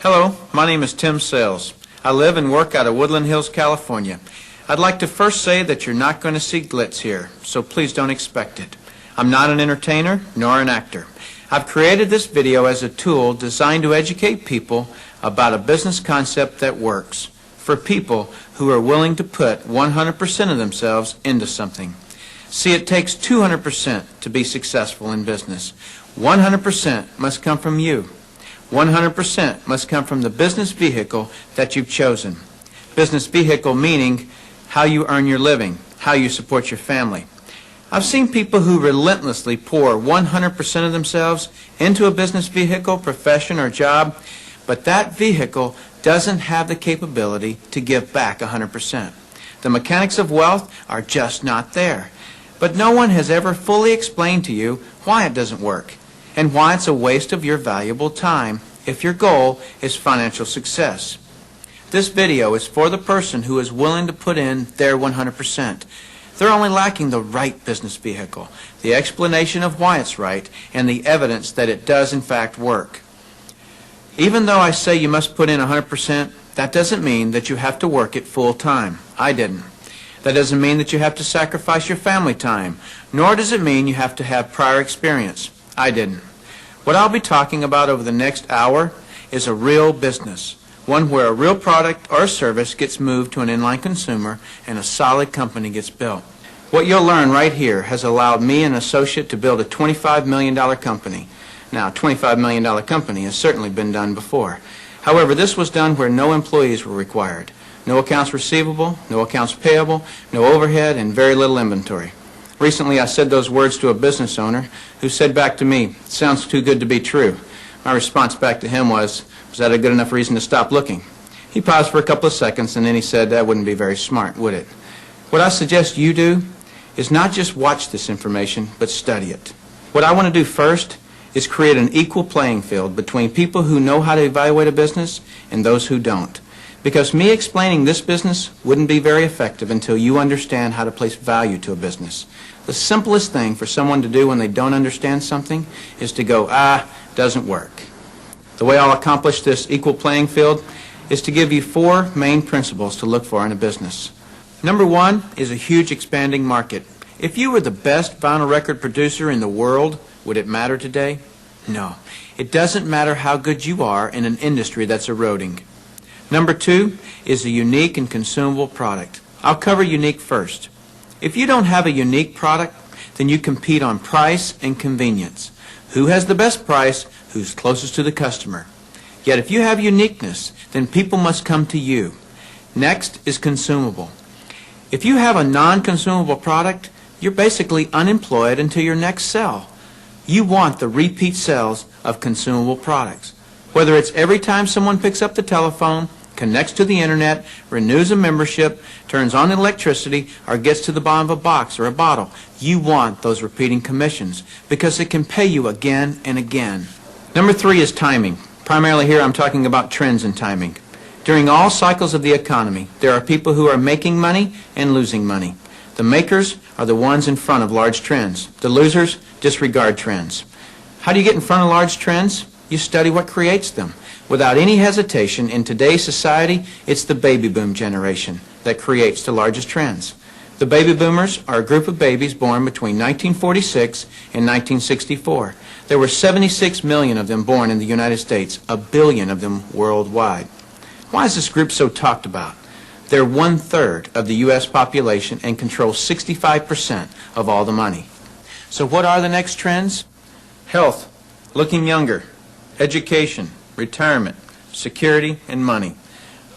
Hello, my name is Tim Sales. I live and work out of Woodland Hills, California. I'd like to first say that you're not going to see glitz here, so please don't expect it. I'm not an entertainer nor an actor. I've created this video as a tool designed to educate people about a business concept that works for people who are willing to put 100% of themselves into something. See, it takes 200% to be successful in business. 100% must come from you. 100% must come from the business vehicle that you've chosen. Business vehicle meaning how you earn your living, how you support your family. I've seen people who relentlessly pour 100% of themselves into a business vehicle, profession, or job, but that vehicle doesn't have the capability to give back 100%. The mechanics of wealth are just not there. But no one has ever fully explained to you why it doesn't work and why it's a waste of your valuable time if your goal is financial success. This video is for the person who is willing to put in their 100%. They're only lacking the right business vehicle, the explanation of why it's right, and the evidence that it does in fact work. Even though I say you must put in 100%, that doesn't mean that you have to work it full time. I didn't. That doesn't mean that you have to sacrifice your family time, nor does it mean you have to have prior experience. I didn't. What I'll be talking about over the next hour is a real business, one where a real product or service gets moved to an inline consumer and a solid company gets built. What you'll learn right here has allowed me and an associate to build a $25 million company. Now, a $25 million company has certainly been done before. However, this was done where no employees were required. No accounts receivable, no accounts payable, no overhead, and very little inventory. Recently, I said those words to a business owner who said back to me, "It sounds too good to be true." My response back to him was that a good enough reason to stop looking? He paused for a couple of seconds, and then he said, "That wouldn't be very smart, would it?" What I suggest you do is not just watch this information, but study it. What I want to do first is create an equal playing field between people who know how to evaluate a business and those who don't. Because me explaining this business wouldn't be very effective until you understand how to place value to a business. The simplest thing for someone to do when they don't understand something is to go, doesn't work. The way I'll accomplish this equal playing field is to give you 4 main principles to look for in a business. Number 1 is a huge expanding market. If you were the best vinyl record producer in the world, would it matter today? No. It doesn't matter how good you are in an industry that's eroding. Number 2 is a unique and consumable product. I'll cover unique first. If you don't have a unique product, then you compete on price and convenience. Who has the best price? Who's closest to the customer? Yet if you have uniqueness, then people must come to you. Next is consumable. If you have a non-consumable product, you're basically unemployed until your next sell. You want the repeat sales of consumable products. Whether it's every time someone picks up the telephone, connects to the internet, renews a membership, turns on electricity, or gets to the bottom of a box or a bottle, you want those repeating commissions because it can pay you again and again. Number 3 is timing. Primarily here I'm talking about trends in timing. During all cycles of the economy, there are people who are making money and losing money. The makers are the ones in front of large trends. The losers disregard trends. How do you get in front of large trends? You study what creates them. Without any hesitation, in today's society, it's the baby boom generation that creates the largest trends. The baby boomers are a group of babies born between 1946 and 1964. There were 76 million of them born in the United States, 1 billion of them worldwide. Why is this group so talked about? They're 1/3 of the U.S. population and control 65% of all the money. So what are the next trends? Health, looking younger, education, retirement, security, and money.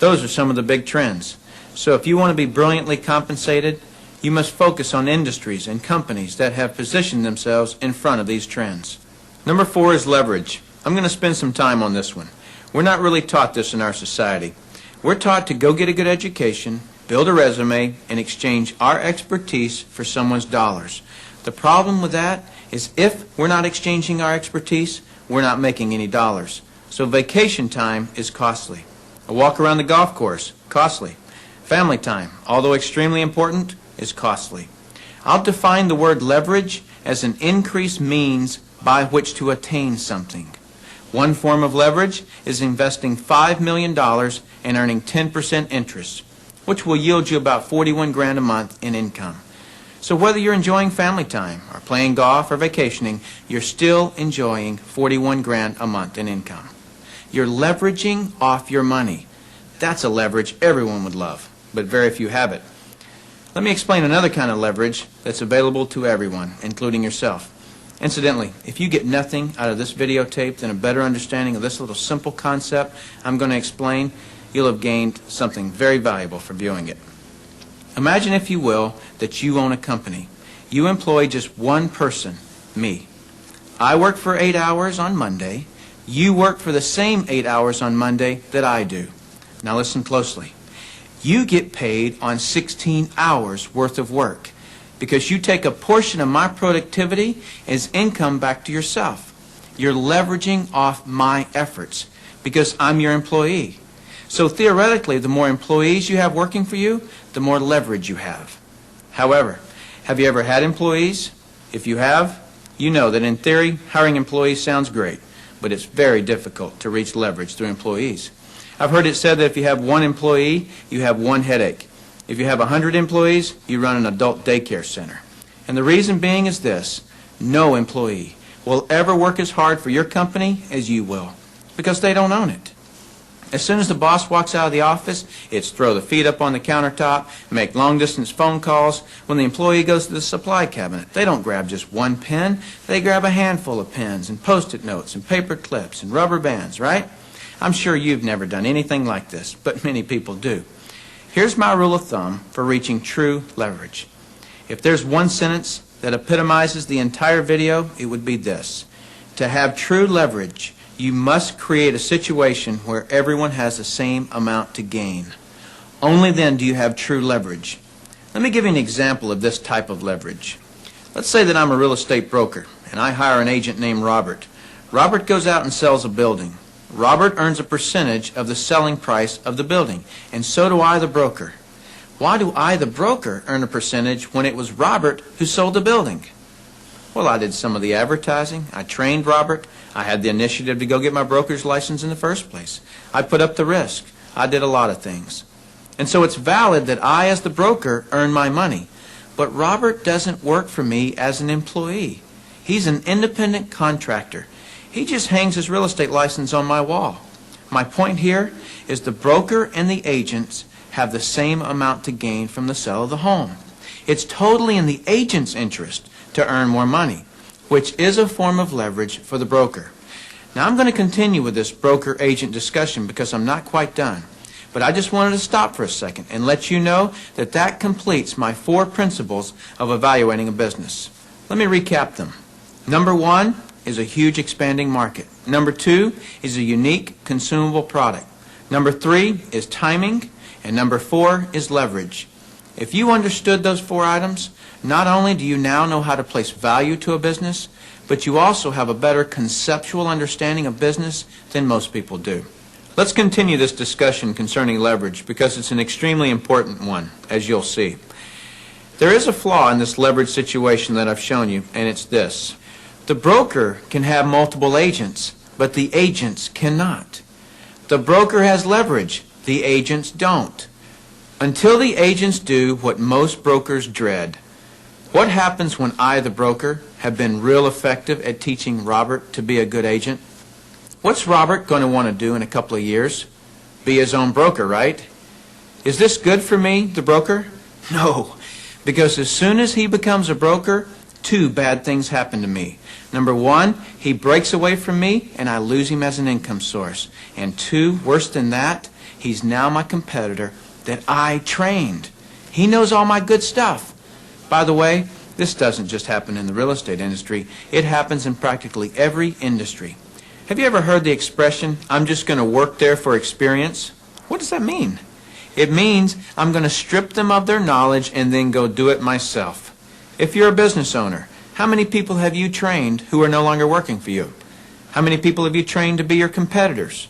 Those are some of the big trends. So if you want to be brilliantly compensated, you must focus on industries and companies that have positioned themselves in front of these trends. Number 4 is leverage. I'm going to spend some time on this one. We're not really taught this in our society. We're taught to go get a good education, build a resume, and exchange our expertise for someone's dollars. The problem with that is if we're not exchanging our expertise, we're not making any dollars. So vacation time is costly. A walk around the golf course, costly. Family time, although extremely important, is costly. I'll define the word leverage as an increased means by which to attain something. One form of leverage is investing $5 million and earning 10% interest, which will yield you about 41 grand a month in income. So whether you're enjoying family time or playing golf or vacationing, you're still enjoying 41 grand a month in income. You're leveraging off your money. That's a leverage everyone would love, but very few have it. Let me explain another kind of leverage that's available to everyone, including yourself. Incidentally, if you get nothing out of this videotape than a better understanding of this little simple concept I'm going to explain, you'll have gained something very valuable for viewing it. Imagine, if you will, that you own a company. You employ just one person, me. I work for 8 hours on Monday. You work for the same 8 hours on Monday that I do. Now listen closely. You get paid on 16 hours worth of work because you take a portion of my productivity as income back to yourself. You're leveraging off my efforts because I'm your employee. So theoretically, the more employees you have working for you, the more leverage you have. However, have you ever had employees? If you have, you know that in theory, hiring employees sounds great, but it's very difficult to reach leverage through employees. I've heard it said that if you have one employee, you have one headache. If you have 100 employees, you run an adult daycare center. And the reason being is this: no employee will ever work as hard for your company as you will, because they don't own it. As soon as the boss walks out of the office, it's throw the feet up on the countertop, make long-distance phone calls. When the employee goes to the supply cabinet, they don't grab just one pen. They grab a handful of pens and Post-it notes and paper clips and rubber bands, right? I'm sure you've never done anything like this, but many people do. Here's my rule of thumb for reaching true leverage. If there's one sentence that epitomizes the entire video, it would be this: to have true leverage, you must create a situation where everyone has the same amount to gain. Only then do you have true leverage. Let me give you an example of this type of leverage. Let's say that I'm a real estate broker, and I hire an agent named Robert. Robert goes out and sells a building. Robert earns a percentage of the selling price of the building, and so do I, the broker. Why do I, the broker, earn a percentage when it was Robert who sold the building? Well, I did some of the advertising. I trained Robert. I had the initiative to go get my broker's license in the first place. I put up the risk. I did a lot of things. And so it's valid that I, as the broker, earn my money. But Robert doesn't work for me as an employee. He's an independent contractor. He just hangs his real estate license on my wall. My point here is the broker and the agents have the same amount to gain from the sale of the home. It's totally in the agent's interest to earn more money, which is a form of leverage for the broker. Now I'm going to continue with this broker-agent discussion because I'm not quite done. But I just wanted to stop for a second and let you know that that completes my 4 principles of evaluating a business. Let me recap them. Number 1 is a huge expanding market. Number 2 is a unique consumable product. Number 3 is timing. And number 4 is leverage. If you understood those 4 items, not only do you now know how to place value to a business, but you also have a better conceptual understanding of business than most people do. Let's continue this discussion concerning leverage because it's an extremely important one, as you'll see. There is a flaw in this leverage situation that I've shown you, and it's this. The broker can have multiple agents, but the agents cannot. The broker has leverage, the agents don't. Until the agents do what most brokers dread. What happens when I, the broker, have been real effective at teaching Robert to be a good agent? What's Robert going to want to do in a couple of years? Be his own broker, right? Is this good for me, the broker? No, because as soon as he becomes a broker, 2 bad things happen to me. Number 1, he breaks away from me and I lose him as an income source. And 2, worse than that, he's now my competitor that I trained. He knows all my good stuff. By the way, this doesn't just happen in the real estate industry. It happens in practically every industry. Have you ever heard the expression, I'm just going to work there for experience? What does that mean? It means I'm going to strip them of their knowledge and then go do it myself. If you're a business owner, how many people have you trained who are no longer working for you? How many people have you trained to be your competitors?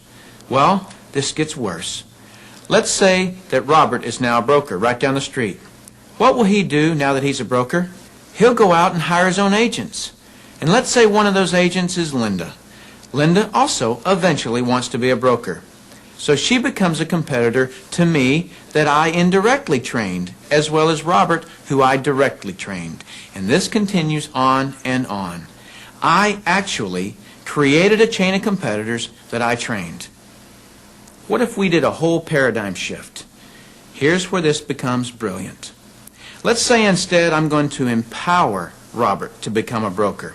Well, this gets worse. Let's say that Robert is now a broker right down the street. What will he do now that he's a broker? He'll go out and hire his own agents. And let's say one of those agents is Linda. Linda also eventually wants to be a broker. So she becomes a competitor to me that I indirectly trained, as well as Robert, who I directly trained. And this continues on and on. I actually created a chain of competitors that I trained. What if we did a whole paradigm shift? Here's where this becomes brilliant. Let's say instead I'm going to empower Robert to become a broker.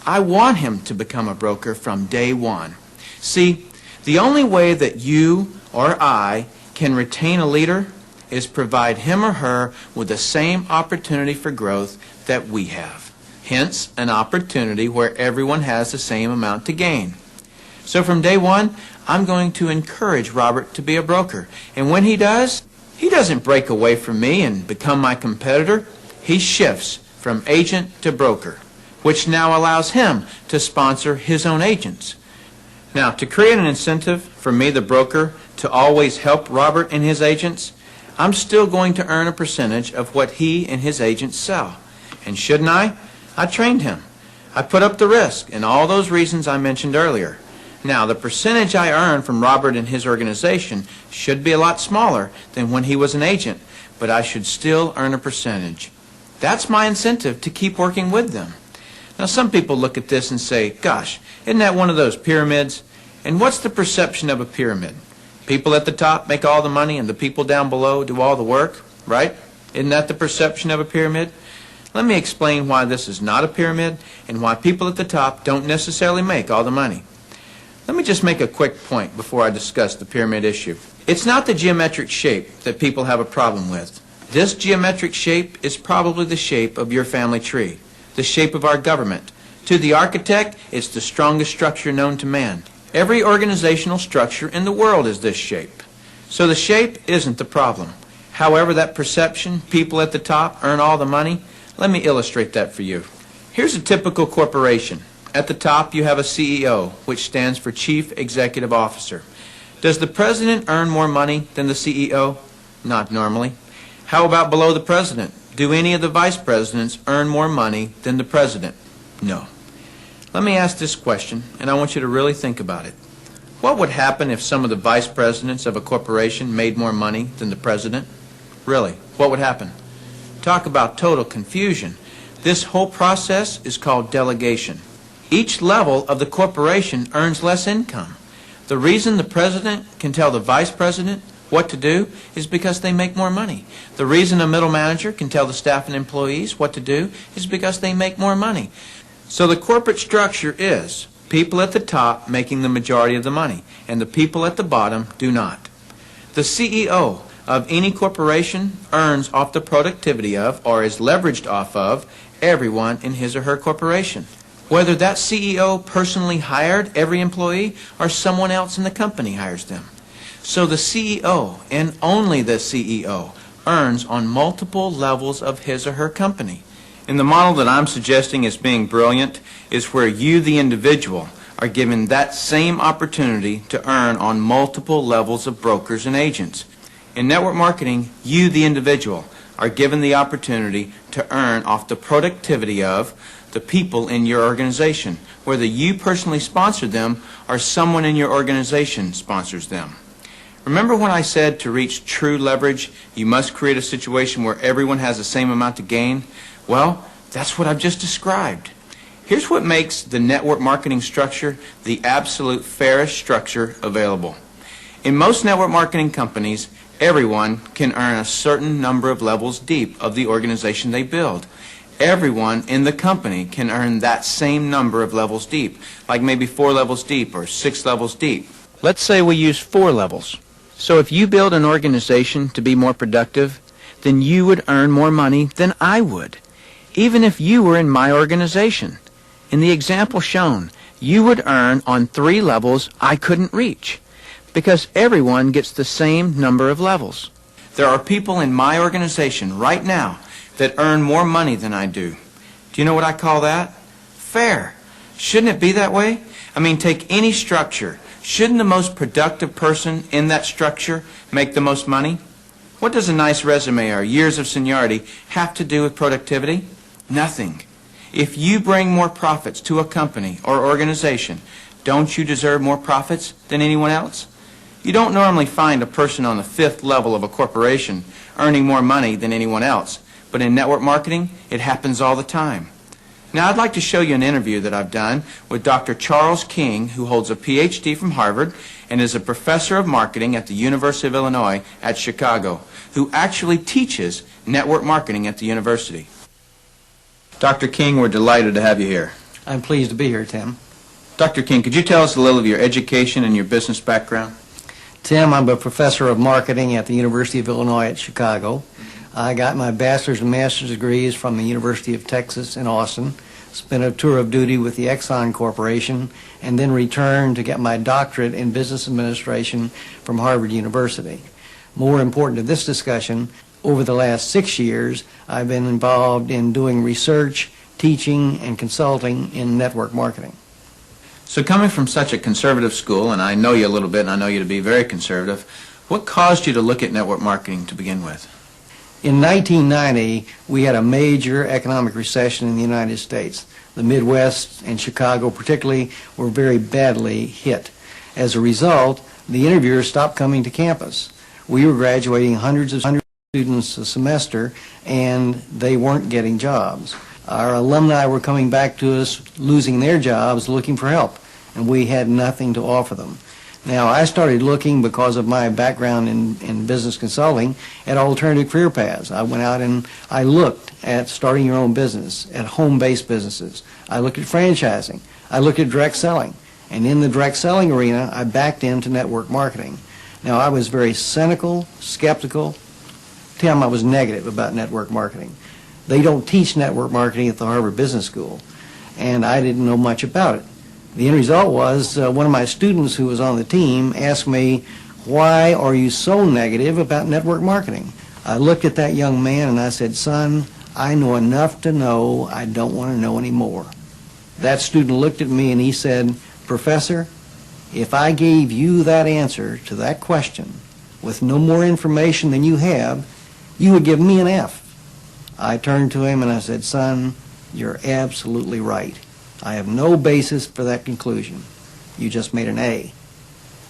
I want him to become a broker from day one. See, the only way that you or I can retain a leader is provide him or her with the same opportunity for growth that we have. Hence, an opportunity where everyone has the same amount to gain. So from day one, I'm going to encourage Robert to be a broker. And when he does, he doesn't break away from me and become my competitor. He shifts from agent to broker, which now allows him to sponsor his own agents. Now, to create an incentive for me, the broker, to always help Robert and his agents, I'm still going to earn a percentage of what he and his agents sell. And shouldn't I? I trained him. I put up the risk and all those reasons I mentioned earlier. Now, the percentage I earn from Robert and his organization should be a lot smaller than when he was an agent, but I should still earn a percentage. That's my incentive to keep working with them. Now, some people look at this and say, gosh, isn't that one of those pyramids? And what's the perception of a pyramid? People at the top make all the money and the people down below do all the work, right? Isn't that the perception of a pyramid? Let me explain why this is not a pyramid and why people at the top don't necessarily make all the money. Let me just make a quick point before I discuss the pyramid issue. It's not the geometric shape that people have a problem with. This geometric shape is probably the shape of your family tree, the shape of our government. To the architect, it's the strongest structure known to man. Every organizational structure in the world is this shape. So the shape isn't the problem. However, that perception, people at the top earn all the money, let me illustrate that for you. Here's a typical corporation. At the top, you have a CEO, which stands for Chief Executive Officer. Does the president earn more money than the CEO? Not normally. How about below the president? Do any of the vice presidents earn more money than the president? No. Let me ask this question, and I want you to really think about it. What would happen if some of the vice presidents of a corporation made more money than the president? Really, what would happen? Talk about total confusion. This whole process is called delegation. Each level of the corporation earns less income. The reason the president can tell the vice president what to do is because they make more money. The reason a middle manager can tell the staff and employees what to do is because they make more money. So the corporate structure is people at the top making the majority of the money, and the people at the bottom do not. The CEO of any corporation earns off the productivity of, or is leveraged off of, everyone in his or her corporation. Whether that CEO personally hired every employee or someone else in the company hires them. So the CEO, and only the CEO, earns on multiple levels of his or her company. And the model that I'm suggesting as being brilliant is where you, the individual, are given that same opportunity to earn on multiple levels of brokers and agents. In network marketing, you, the individual, are given the opportunity to earn off the productivity of the people in your organization, whether you personally sponsor them or someone in your organization sponsors them. Remember when I said to reach true leverage, you must create a situation where everyone has the same amount to gain? Well, that's what I've just described. Here's what makes the network marketing structure the absolute fairest structure available. In most network marketing companies, everyone can earn a certain number of levels deep of the organization they build. Everyone in the company can earn that same number of levels deep, like maybe 4 levels deep or 6 levels deep. Let's say we use 4 levels. So if you build an organization to be more productive, then you would earn more money than I would, even if you were in my organization. In the example shown, you would earn on 3 levels I couldn't reach, because everyone gets the same number of levels. There are people in my organization right now that earn more money than I do. Do you know what I call that? Fair. Shouldn't it be that way? I mean, take any structure. Shouldn't the most productive person in that structure make the most money? What does a nice resume or years of seniority have to do with productivity? Nothing. If you bring more profits to a company or organization, Don't you deserve more profits than anyone else? You don't normally find a person on the fifth level of a corporation earning more money than anyone else, but in network marketing, it happens all the time. Now, I'd like to show you an interview that I've done with Dr. Charles King, who holds a PhD from Harvard and is a professor of marketing at the University of Illinois at Chicago, who actually teaches network marketing at the university. Dr. King, we're delighted to have you here. I'm pleased to be here, Tim. Dr. King, could you tell us a little of your education and your business background? Tim, I'm a professor of marketing at the University of Illinois at Chicago. I got my bachelor's and master's degrees from the University of Texas in Austin, spent a tour of duty with the Exxon Corporation, and then returned to get my doctorate in business administration from Harvard University. More important to this discussion, over the last 6 years, I've been involved in doing research, teaching, and consulting in network marketing. So coming from such a conservative school, and I know you a little bit and I know you to be very conservative, what caused you to look at network marketing to begin with? In 1990, we had a major economic recession in the United States. The Midwest and Chicago particularly were very badly hit. As a result, the interviewers stopped coming to campus. We were graduating hundreds of students a semester, and they weren't getting jobs. Our alumni were coming back to us, losing their jobs, looking for help, and we had nothing to offer them. Now, I started looking, because of my background in business consulting, at alternative career paths. I went out and I looked at starting your own business, at home-based businesses. I looked at franchising. I looked at direct selling. And in the direct selling arena, I backed into network marketing. Now, I was very cynical, skeptical. Tim, I was negative about network marketing. They don't teach network marketing at the Harvard Business School, and I didn't know much about it. The end result was one of my students who was on the team asked me, "Why are you so negative about network marketing?" I looked at that young man and I said, "Son, I know enough to know I don't want to know any more." That student looked at me and he said, "Professor, if I gave you that answer to that question with no more information than you have, you would give me an F." I turned to him and I said, "Son, you're absolutely right. I have no basis for that conclusion. You just made an A."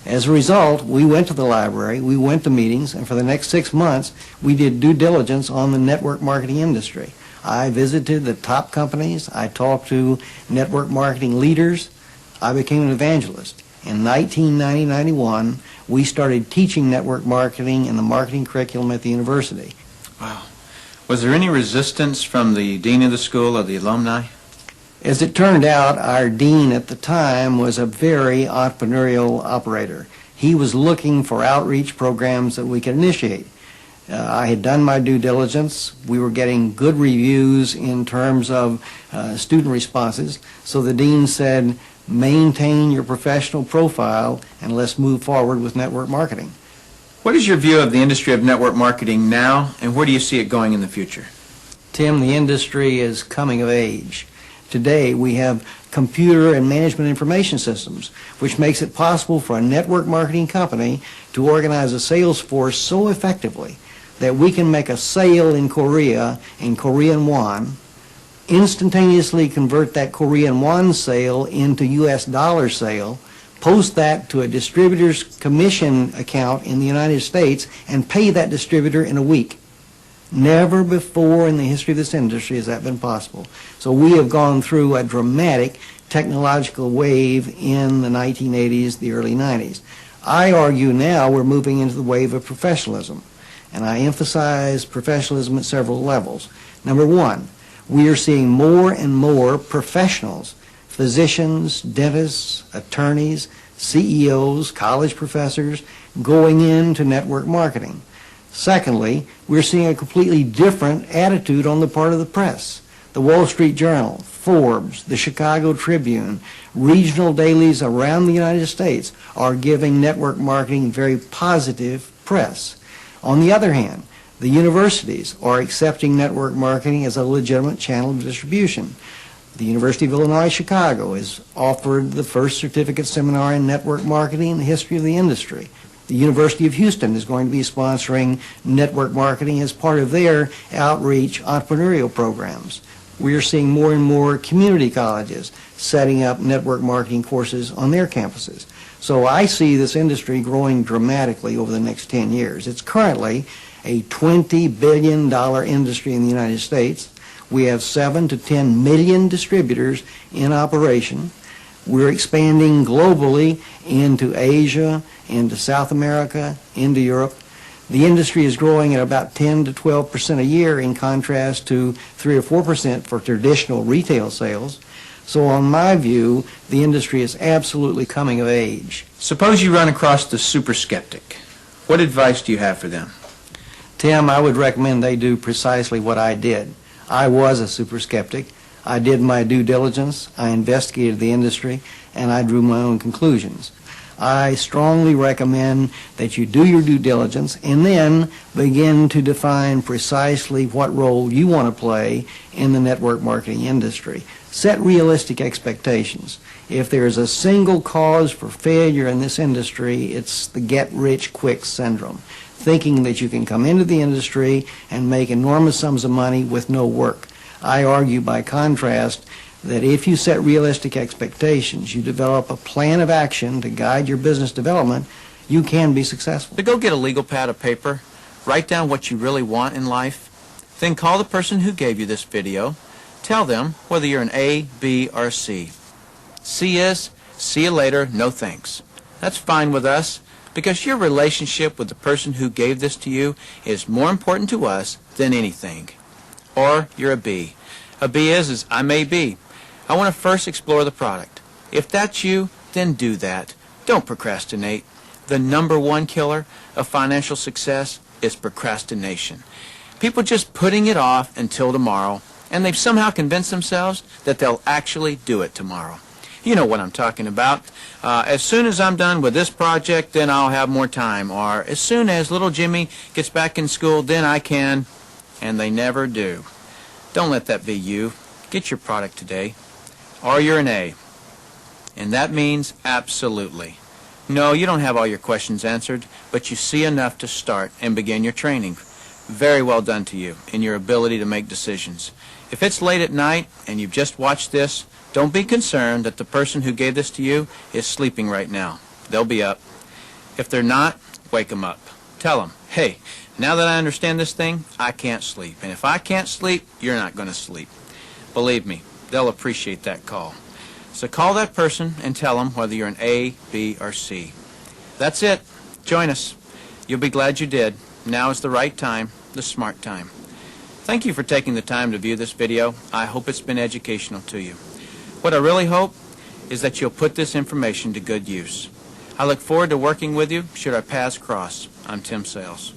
As a result, we went to the library, we went to meetings, and for the next 6 months, we did due diligence on the network marketing industry. I visited the top companies. I talked to network marketing leaders. I became an evangelist. In 1990-91, we started teaching network marketing in the marketing curriculum at the university. Wow. Was there any resistance from the dean of the school or the alumni? As it turned out, our dean at the time was a very entrepreneurial operator. He was looking for outreach programs that we could initiate. I had done my due diligence. We were getting good reviews in terms of student responses. So the dean said, "Maintain your professional profile and let's move forward with network marketing." What is your view of the industry of network marketing now, and where do you see it going in the future? Tim, the industry is coming of age. Today, we have computer and management information systems, which makes it possible for a network marketing company to organize a sales force so effectively that we can make a sale in Korea in Korean won, instantaneously convert that Korean won sale into US dollar sale, post that to a distributor's commission account in the United States, and pay that distributor in a week. Never before in the history of this industry has that been possible. So we have gone through a dramatic technological wave in the 1980s, the early 90s. I argue now we're moving into the wave of professionalism, and I emphasize professionalism at several levels. Number one, we are seeing more and more professionals, physicians, dentists, attorneys, CEOs, college professors, going into network marketing. Secondly, we're seeing a completely different attitude on the part of the press. The Wall Street Journal, Forbes, the Chicago Tribune, regional dailies around the United States are giving network marketing very positive press. On the other hand, the universities are accepting network marketing as a legitimate channel of distribution. The University of Illinois Chicago has offered the first certificate seminar in network marketing in the history of the industry. The University of Houston is going to be sponsoring network marketing as part of their outreach entrepreneurial programs. We are seeing more and more community colleges setting up network marketing courses on their campuses. So I see this industry growing dramatically over the next 10 years. It's currently a $20 billion industry in the United States. We have 7 to 10 million distributors in operation. We're expanding globally into Asia, into South America, into Europe. The industry is growing at about 10 to 12% a year in contrast to 3 or 4% for traditional retail sales. So on my view, the industry is absolutely coming of age. Suppose you run across the super skeptic. What advice do you have for them? Tim, I would recommend they do precisely what I did. I was a super skeptic. I did my due diligence, I investigated the industry, and I drew my own conclusions. I strongly recommend that you do your due diligence and then begin to define precisely what role you want to play in the network marketing industry. Set realistic expectations. If there's a single cause for failure in this industry, it's the get-rich-quick syndrome, thinking that you can come into the industry and make enormous sums of money with no work. I argue, by contrast, that if you set realistic expectations, you develop a plan of action to guide your business development, you can be successful. To go get a legal pad of paper, write down what you really want in life, then call the person who gave you this video. Tell them whether you're an A, B, or C. C is, see you later, no thanks. That's fine with us, because your relationship with the person who gave this to you is more important to us than anything. Or you're a B. A B is I may be. I want to first explore the product. If that's you, then do that. Don't procrastinate. The #1 killer of financial success is procrastination. People just putting it off until tomorrow, and they've somehow convinced themselves that they'll actually do it tomorrow. You know what I'm talking about. As soon as I'm done with this project, then I'll have more time. Or as soon as little Jimmy gets back in school, then I can. And they never do. Don't let that be you. Get your product today. Or you're an A. And that means absolutely. No, you don't have all your questions answered, but you see enough to start and begin your training. Very well done to you in your ability to make decisions. If it's late at night and you've just watched this, don't be concerned that the person who gave this to you is sleeping right now. They'll be up. If they're not, wake them up. Tell them, hey, now that I understand this thing, I can't sleep. And if I can't sleep, you're not going to sleep. Believe me, they'll appreciate that call. So call that person and tell them whether you're an A, B, or C. That's it. Join us. You'll be glad you did. Now is the right time, the smart time. Thank you for taking the time to view this video. I hope it's been educational to you. What I really hope is that you'll put this information to good use. I look forward to working with you should our paths cross. I'm Tim Sales.